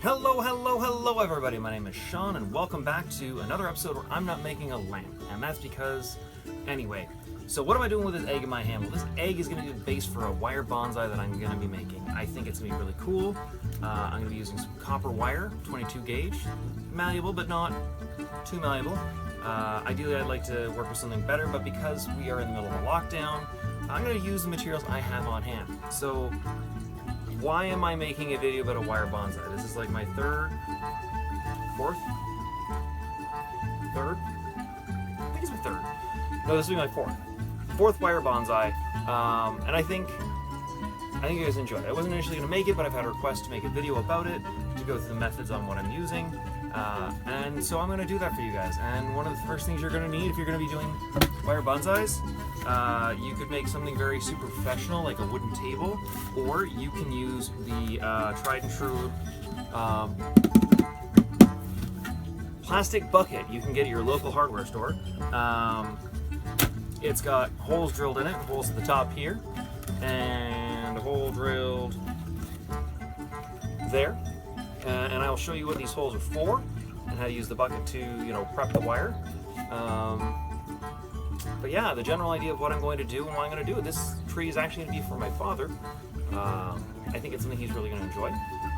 Hello everybody, my name is Sean and welcome back to another episode where I'm not making a lamp. And that's because, anyway, so what am I doing with this egg in my hand? Well, this egg is going to be the base for a wire bonsai that I'm going to be making. I think it's going to be really cool. I'm going to be using some copper wire, 22 gauge, malleable but not too malleable. Ideally I'd like to work with something better, but because we are in the middle of a lockdown, I'm going to use the materials I have on hand. So why am I making a video about a wire bonsai? This is like my third? I think it's my third. No, this will be my fourth wire bonsai, and I think you guys enjoy it. I wasn't initially going to make it, but I've had a request to make a video about it, to go through the methods on what I'm using, and so I'm going to do that for you guys. And one of the first things you're going to need if you're going to be doing wire bonsais, you could make something very super professional, like a wooden table, or you can use the tried and true plastic bucket you can get at your local hardware store. It's got holes drilled in it, holes at the top here, and a hole drilled there. And I'll show you what these holes are for, and how to use the bucket to, prep the wire. But yeah, the general idea of what I'm going to do and what I'm going to do. This tree is actually going to be for my father. I think it's something he's really going to enjoy.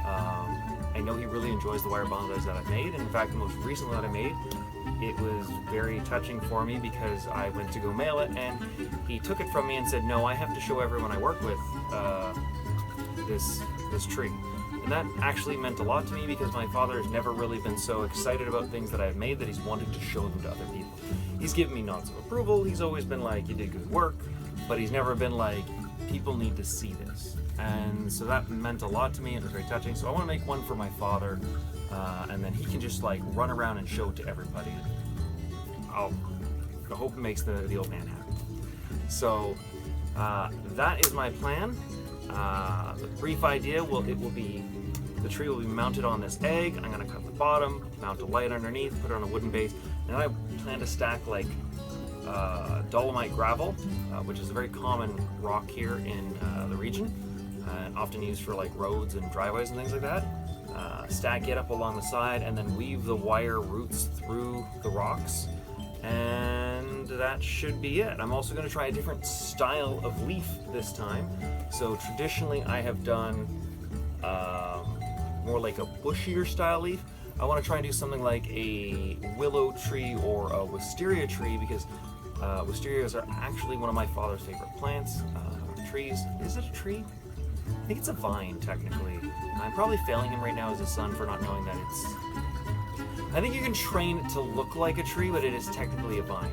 I know he really enjoys the wire bonsais that I've made, and in fact the most recent one that I made, it was very touching for me because I went to go mail it and he took it from me and said, no, I have to show everyone I work with this tree. And that actually meant a lot to me because my father has never really been so excited about things that I've made that he's wanted to show them to other people. He's given me nods of approval, he's always been like, you did good work, but he's never been like, people need to see this. And so that meant a lot to me, and it was very touching. So I want to make one for my father, and then he can just like run around and show it to everybody. I hope it makes the old man happy. So that is my plan. The brief idea the tree will be mounted on this egg. I'm going to cut the bottom, mount a light underneath, put it on a wooden base, and then I plan to stack like dolomite gravel, which is a very common rock here in the region, often used for like roads and driveways and things like that. Stack it up along the side and then weave the wire roots through the rocks, and that should be it. I'm also going to try a different style of leaf this time. So traditionally I have done more like a bushier style leaf. I want to try and do something like a willow tree or a wisteria tree, because wisterias are actually one of my father's favorite plants. Trees, is it a tree? I think it's a vine, technically. I'm probably failing him right now as a son for not knowing that it's... I think you can train it to look like a tree, but it is technically a vine.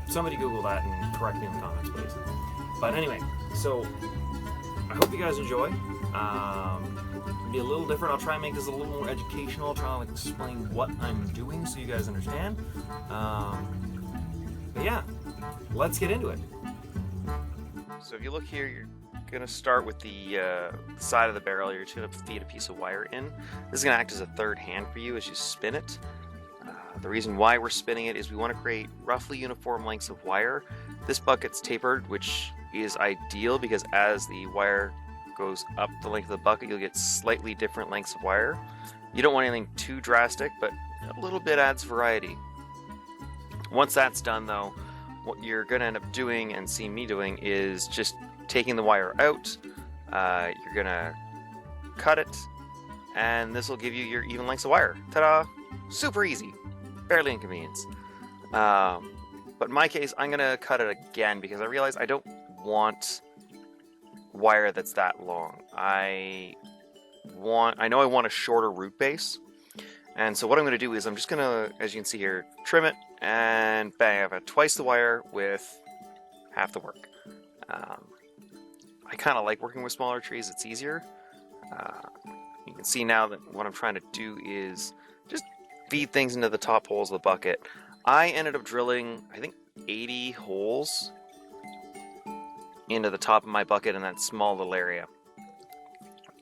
Somebody Google that and correct me in the comments, please. But anyway, so I hope you guys enjoy. Be a little different. I'll try and make this a little more educational. I'll try and explain what I'm doing so you guys understand. But yeah, let's get into it. So if you look here, you're going to start with the side of the barrel. You're going to feed a piece of wire in. This is going to act as a third hand for you as you spin it. The reason why we're spinning it is we want to create roughly uniform lengths of wire. This bucket's tapered, which is ideal because as the wire goes up the length of the bucket, you'll get slightly different lengths of wire. You don't want anything too drastic, but a little bit adds variety. Once that's done though, what you're going to end up doing and see me doing is just taking the wire out. You're going to cut it, and this will give you your even lengths of wire. Ta-da! Super easy. Barely inconvenience. But in my case, I'm going to cut it again because I realize I don't want wire that's that long. I know I want a shorter root base, and so what I'm going to do is I'm just going to, as you can see here, trim it, and bang, I have twice the wire with half the work. I kind of like working with smaller trees, it's easier. You can see now that what I'm trying to do is just feed things into the top holes of the bucket. I ended up drilling, I think, 80 holes into the top of my bucket in that small little area.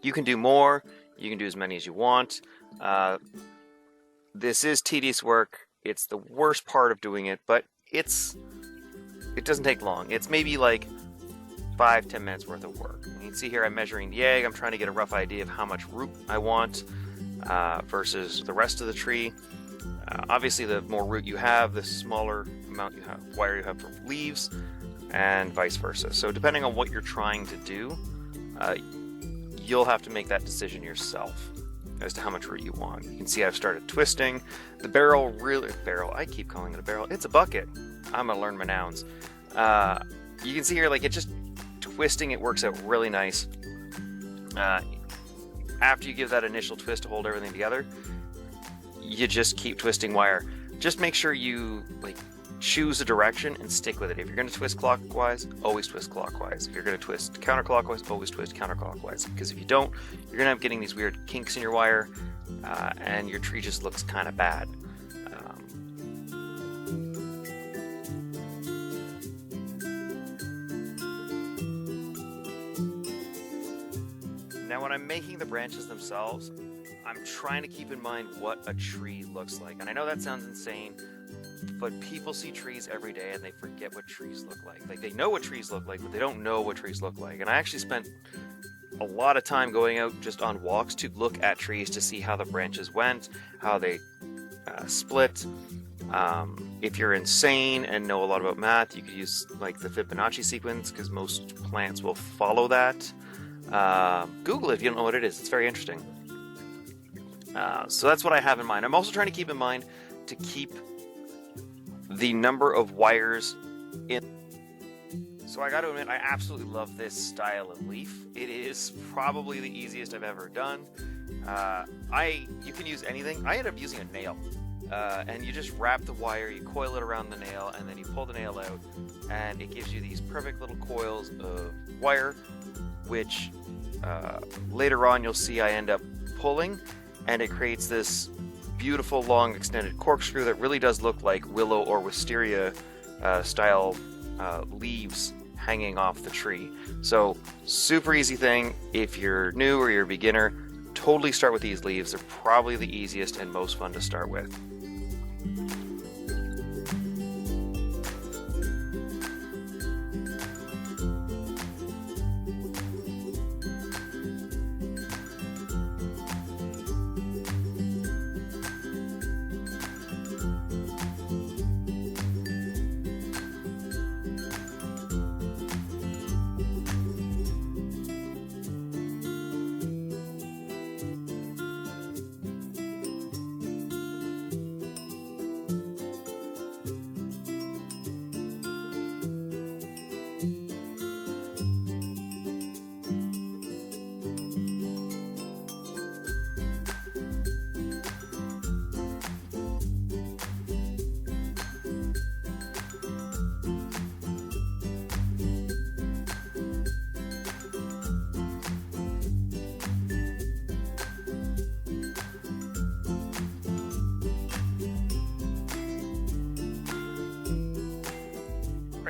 You can do more, you can do as many as you want. This is tedious work. It's the worst part of doing it, but it doesn't take long. It's maybe like 5-10 minutes worth of work. You can see here I'm measuring the egg. I'm trying to get a rough idea of how much root I want versus the rest of the tree. Obviously, the more root you have, the smaller amount you have, wire you have for leaves, and vice versa. So depending on what you're trying to do, you'll have to make that decision yourself as to how much root you want. You can see I've started twisting. The barrel, I keep calling it a barrel. It's a bucket. I'm gonna learn my nouns. You can see here, like, it just twisting, it works out really nice. After you give that initial twist to hold everything together, you just keep twisting wire. Just make sure you choose a direction and stick with it. If you're going to twist clockwise, always twist clockwise. If you're going to twist counterclockwise, always twist counterclockwise. Because if you don't, you're going to have getting these weird kinks in your wire, and your tree just looks kind of bad. Now when I'm making the branches themselves, I'm trying to keep in mind what a tree looks like. And I know that sounds insane, but people see trees every day and they forget what trees look like. Like, they know what trees look like, but they don't know what trees look like. And I actually spent a lot of time going out just on walks to look at trees to see how the branches went, how they split. If you're insane and know a lot about math, you could use like the Fibonacci sequence, because most plants will follow that. Google it if you don't know what it is. It's very interesting. So that's what I have in mind. I'm also trying to keep in mind to keep the number of wires in. So I got to admit, I absolutely love this style of leaf. It is probably the easiest I've ever done. You can use anything. I ended up using a nail. And you just wrap the wire, you coil it around the nail, and then you pull the nail out, and it gives you these perfect little coils of wire, which later on you'll see I end up pulling, and it creates this beautiful long extended corkscrew that really does look like willow or wisteria style leaves hanging off the tree. So super easy thing. If you're new or you're a beginner, totally start with these leaves. They're probably the easiest and most fun to start with.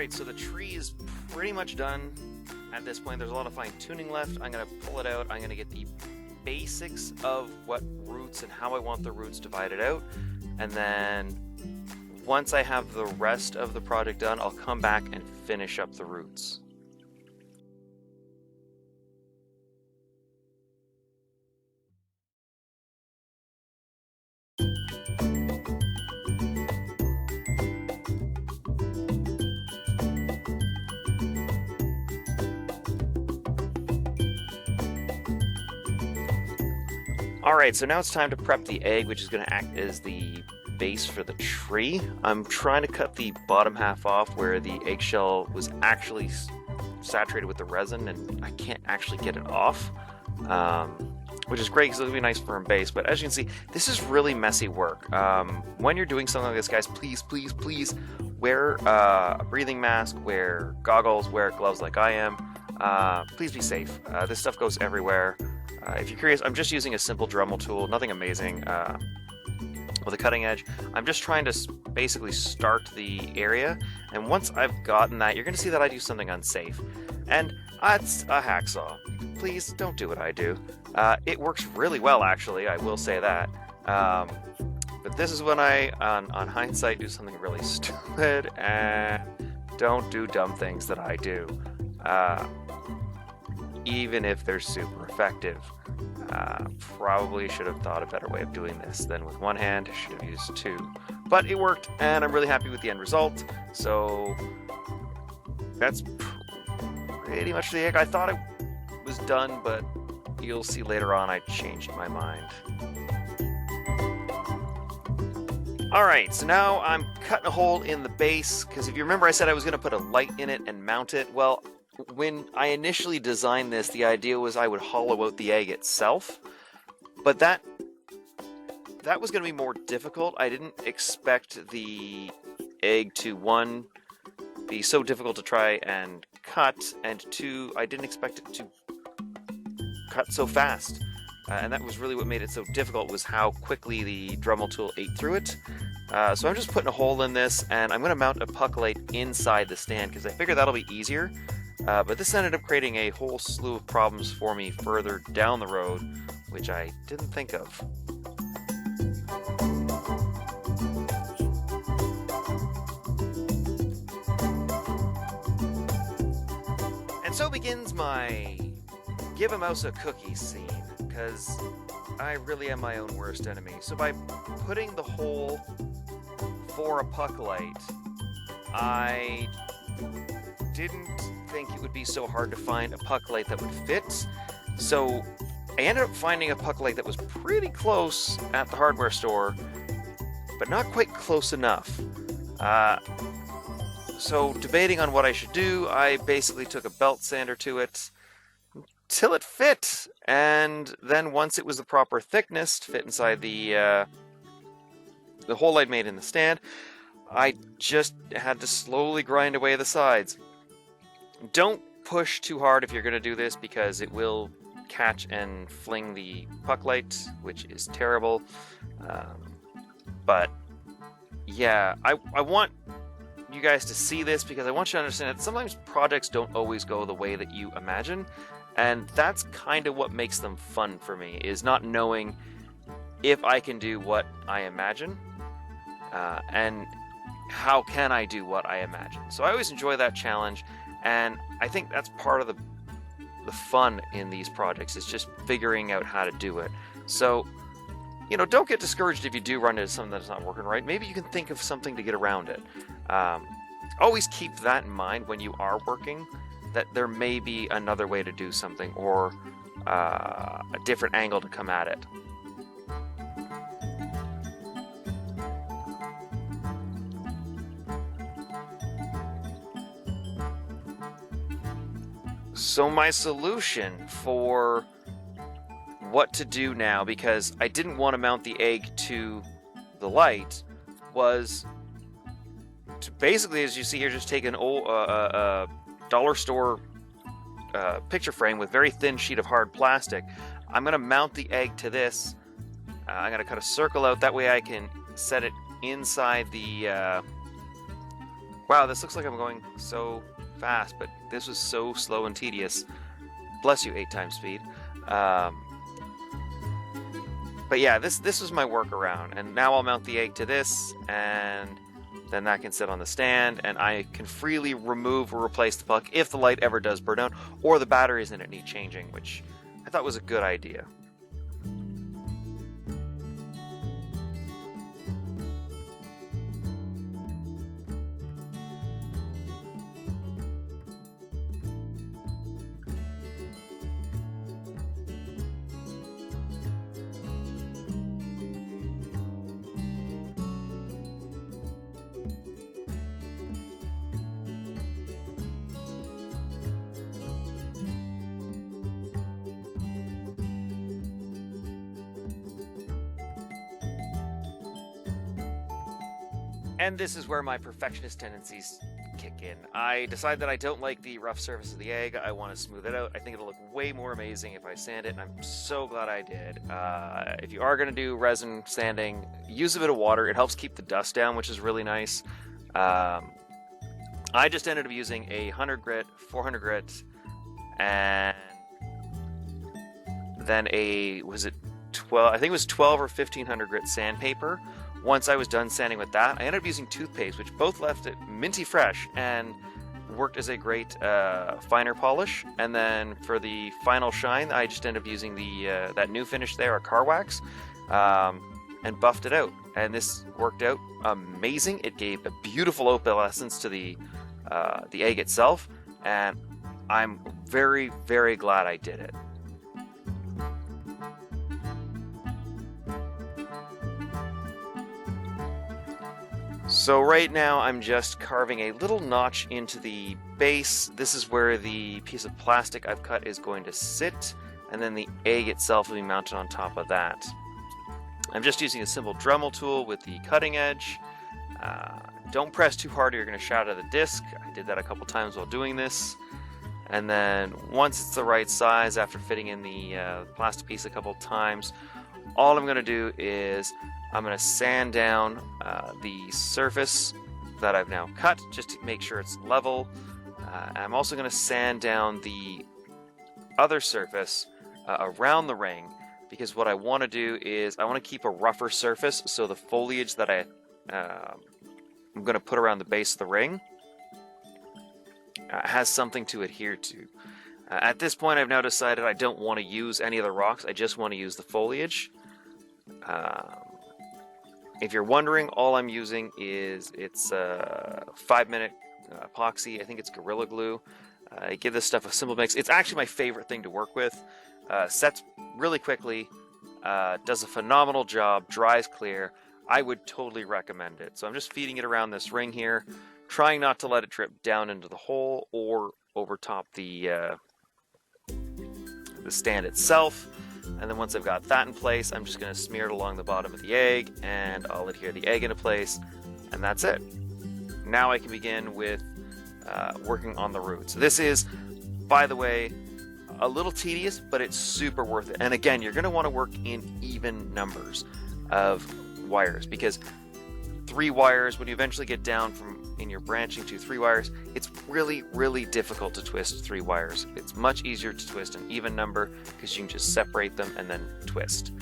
Alright, so the tree is pretty much done at this point. There's a lot of fine tuning left. I'm going to pull it out. I'm going to get the basics of what roots and how I want the roots divided out. And then once I have the rest of the project done, I'll come back and finish up the roots. Alright, so now it's time to prep the egg, which is going to act as the base for the tree. I'm trying to cut the bottom half off where the eggshell was actually saturated with the resin, and I can't actually get it off, which is great because it'll be a nice firm base. But as you can see, this is really messy work. When you're doing something like this, guys, please, please, please wear a breathing mask, wear goggles, wear gloves like I am. Please be safe. This stuff goes everywhere. If you're curious, I'm just using a simple Dremel tool, nothing amazing, with a cutting edge. I'm just trying to basically start the area, and once I've gotten that, you're going to see that I do something unsafe. And it's a hacksaw. Please don't do what I do. It works really well, actually, I will say that. But this is when I, on hindsight, do something really stupid, and don't do dumb things that I do. even if they're super effective. Probably should have thought a better way of doing this than with one hand. Should have used two. But it worked, and I'm really happy with the end result. So that's pretty much the egg. I thought it was done, but you'll see later on I changed my mind. Alright, so now I'm cutting a hole in the base, because if you remember I said I was going to put a light in it and mount it. Well, when I initially designed this, the idea was I would hollow out the egg itself, but that was going to be more difficult. I didn't expect the egg to, one, be so difficult to try and cut, and two, I didn't expect it to cut so fast. And that was really what made it so difficult, was how quickly the Dremel tool ate through it. So I'm just putting a hole in this, and I'm going to mount a puck light inside the stand, because I figured that'll be easier. But this ended up creating a whole slew of problems for me further down the road, which I didn't think of. And so begins my give a mouse a cookie scene, because I really am my own worst enemy. So by putting the hole for a puck light, I didn't think it would be so hard to find a puck light that would fit. So I ended up finding a puck light that was pretty close at the hardware store, but not quite close enough. So debating on what I should do, I basically took a belt sander to it till it fit, and then once it was the proper thickness to fit inside the hole I'd made in the stand, I just had to slowly grind away the sides. Don't push too hard if you're going to do this, because it will catch and fling the puck light, which is terrible. But yeah, I want you guys to see this, because I want you to understand that sometimes projects don't always go the way that you imagine. And that's kind of what makes them fun for me, is not knowing if I can do what I imagine, and how can I do what I imagine. So I always enjoy that challenge, and I think that's part of the fun in these projects, is just figuring out how to do it. So, you know, don't get discouraged if you do run into something that's not working right. Maybe you can think of something to get around it. Always keep that in mind when you are working, that there may be another way to do something, or a different angle to come at it. So my solution for what to do now, because I didn't want to mount the egg to the light, was to basically, as you see here, just take an old dollar store picture frame with very thin sheet of hard plastic. I'm going to mount the egg to this. I'm going to cut a circle out, that way I can set it inside the... Wow, this looks like I'm going so fast, but this was so slow and tedious. Bless you, 8 times speed. But yeah, this was my workaround, and now I'll mount the egg to this, and then that can sit on the stand, and I can freely remove or replace the puck if the light ever does burn out, or the batteries in it need changing, which I thought was a good idea. And this is where my perfectionist tendencies kick in. I decide that I don't like the rough surface of the egg. I want to smooth it out. I think it'll look way more amazing if I sand it, and I'm so glad I did. If you are going to do resin sanding, use a bit of water. It helps keep the dust down, which is really nice. I just ended up using a 100 grit, 400 grit, and then a, was it 12? I think it was 12 or 1500 grit sandpaper. Once I was done sanding with that, I ended up using toothpaste, which both left it minty fresh, and worked as a great finer polish, and then for the final shine, I just ended up using the that new finish there, a car wax, and buffed it out. And this worked out amazing. It gave a beautiful opalescence to the egg itself, and I'm very, very glad I did it. So right now I'm just carving a little notch into the base. This is where the piece of plastic I've cut is going to sit, and then the egg itself will be mounted on top of that. I'm just using a simple Dremel tool with the cutting edge. Don't press too hard or you're going to shatter the disc. I did that a couple times while doing this. And then once it's the right size, after fitting in the plastic piece a couple times, all I'm going to do is I'm going to sand down the surface that I've now cut just to make sure it's level. I'm also going to sand down the other surface around the ring, because what I want to do is I want to keep a rougher surface so the foliage that I'm going to put around the base of the ring has something to adhere to. At this point, I've now decided I don't want to use any of the rocks. I just want to use the foliage. If you're wondering, all I'm using is it's 5-minute epoxy. I think it's Gorilla Glue. I give this stuff a simple mix. It's actually my favorite thing to work with. Sets really quickly, does a phenomenal job, dries clear. I would totally recommend it. So I'm just feeding it around this ring here, trying not to let it drip down into the hole or over top the stand itself. And then once I've got that in place, I'm just going to smear it along the bottom of the egg, and I'll adhere the egg into place, and that's it. Now I can begin with working on the roots. This is, by the way, a little tedious, but it's super worth it. And again, you're going to want to work in even numbers of wires, because 3 wires, when you eventually get down in your branching to 3 wires, it's really, really difficult to twist 3 wires. It's much easier to twist an even number because you can just separate them and then twist.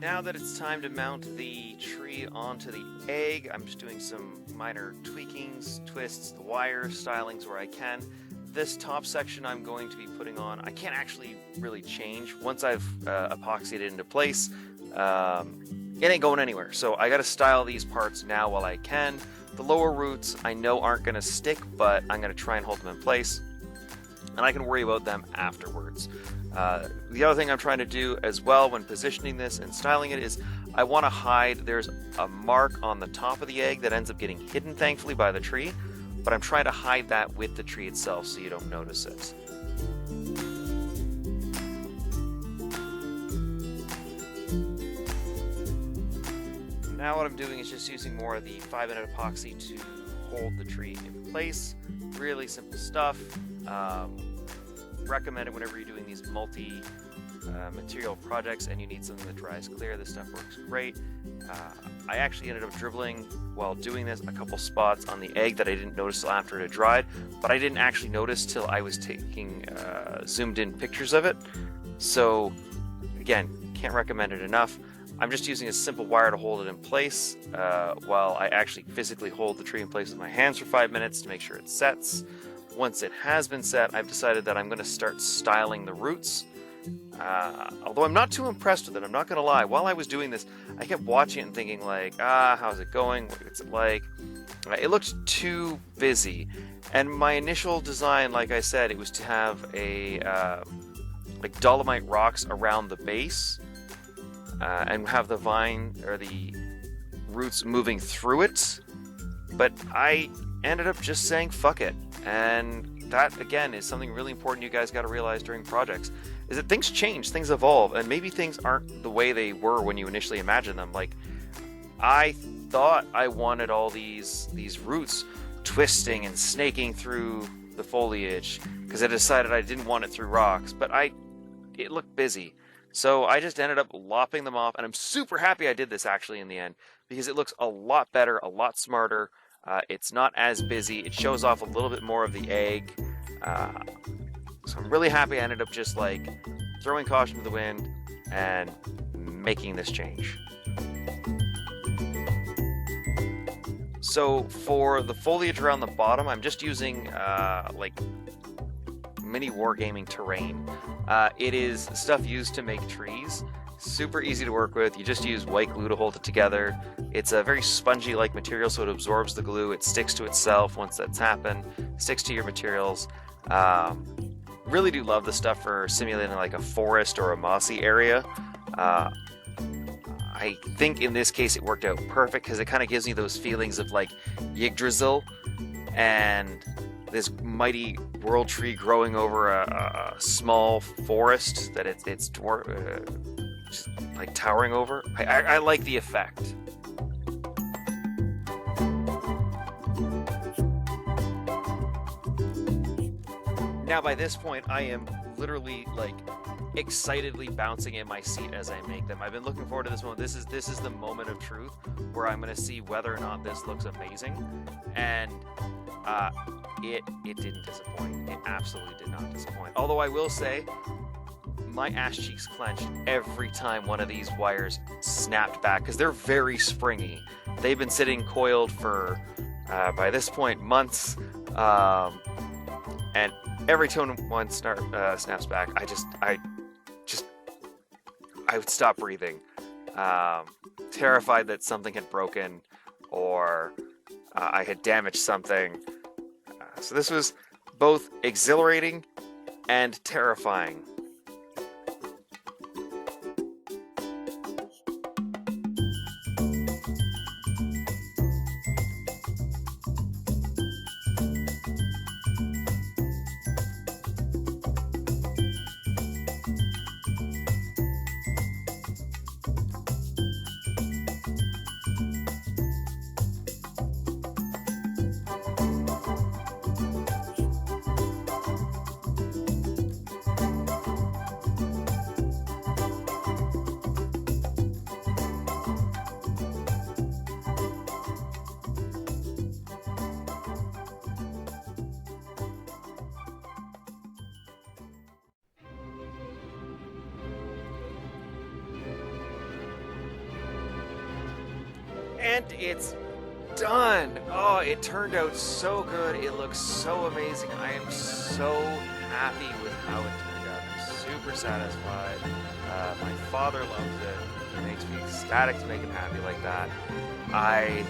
Now that it's time to mount the tree onto the egg, I'm just doing some minor tweakings, twists, the wire stylings where I can. This top section I'm going to be putting on, I can't actually really change. Once I've epoxied it into place, it ain't going anywhere. So I gotta style these parts now while I can. The lower roots I know aren't gonna stick, but I'm gonna try and hold them in place, and I can worry about them afterwards. The other thing I'm trying to do as well when positioning this and styling it is I want to hide, there's a mark on the top of the egg that ends up getting hidden thankfully by the tree, but I'm trying to hide that with the tree itself so you don't notice it. Now what I'm doing is just using more of the 5-minute epoxy to hold the tree in place. Really simple stuff. Recommend it whenever you're doing these multi-material projects and you need something that dries clear. This stuff works great. I actually ended up dribbling while doing this a couple spots on the egg that I didn't notice till after it had dried, but I didn't actually notice till I was taking zoomed in pictures of it. So again, can't recommend it enough. I'm just using a simple wire to hold it in place while I actually physically hold the tree in place with my hands for 5 minutes to make sure it sets. Once it has been set, I've decided that I'm going to start styling the roots. Although I'm not too impressed with it, I'm not going to lie. While I was doing this, I kept watching it and thinking like, how's it going? What's it like? It looked too busy. And my initial design, like I said, it was to have a like dolomite rocks around the base and have the vine or the roots moving through it. But I ended up just saying fuck it. And that, again, is something really important you guys got to realize during projects, is that things change, things evolve, and maybe things aren't the way they were when you initially imagined them. Like, I thought I wanted all these roots twisting and snaking through the foliage, because I decided I didn't want it through rocks, but it looked busy. So I just ended up lopping them off, and I'm super happy I did this actually in the end, because it looks a lot better, a lot smarter. It's not as busy. It shows off a little bit more of the egg. So I'm really happy I ended up just like throwing caution to the wind and making this change. So for the foliage around the bottom, I'm just using like mini wargaming terrain. It is stuff used to make trees. Super easy to work with. You just use white glue to hold it together. It's a very spongy-like material, so it absorbs the glue. It sticks to itself once that's happened. Sticks to your materials. Really do love the stuff for simulating like a forest or a mossy area. I think in this case it worked out perfect because it kind of gives me those feelings of like Yggdrasil and this mighty world tree growing over a small forest that it's just like towering over. I like the effect. Now by this point I am literally like excitedly bouncing in my seat as I make them. I've been looking forward to this moment. This is the moment of truth where I'm going to see whether or not this looks amazing, and it didn't disappoint. It absolutely did not disappoint. Although I will say, my ass cheeks clenched every time one of these wires snapped back because they're very springy. They've been sitting coiled for by this point months, and every time one snaps back, I would stop breathing, terrified that something had broken or I had damaged something. So this was both exhilarating and terrifying. And it's done! Oh, it turned out so good. It looks so amazing. I am so happy with how it turned out. I'm super satisfied. My father loves it. It makes me ecstatic to make him happy like that. I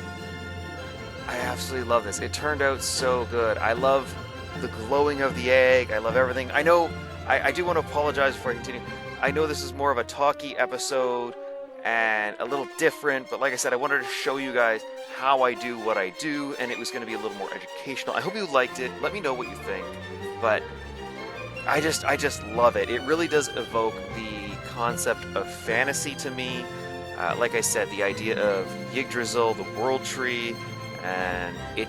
absolutely love this. It turned out so good. I love the glowing of the egg. I love everything. I know, I do want to apologize before I continue. I know this is more of a talky episode and a little different, but like I said, I wanted to show you guys how I do what I do, and it was going to be a little more educational. I hope you liked it. Let me know what you think. But I just love it. It really does evoke the concept of fantasy to me. Like I said, the idea of Yggdrasil, the world tree, and it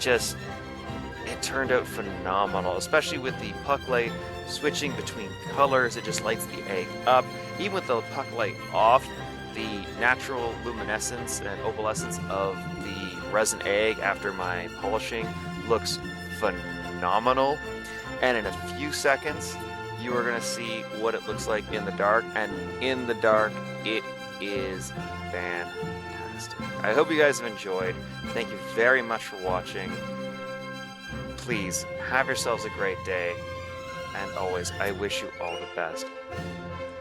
turned out phenomenal, especially with the puck light switching between colors. It just lights the egg up. Even with the puck light off, the natural luminescence and opalescence of the resin egg after my polishing looks phenomenal. And in a few seconds, you are going to see what it looks like in the dark. And in the dark, it is fantastic. I hope you guys have enjoyed. Thank you very much for watching. Please have yourselves a great day. And always, I wish you all the best.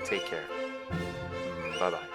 Take care. Bye-bye.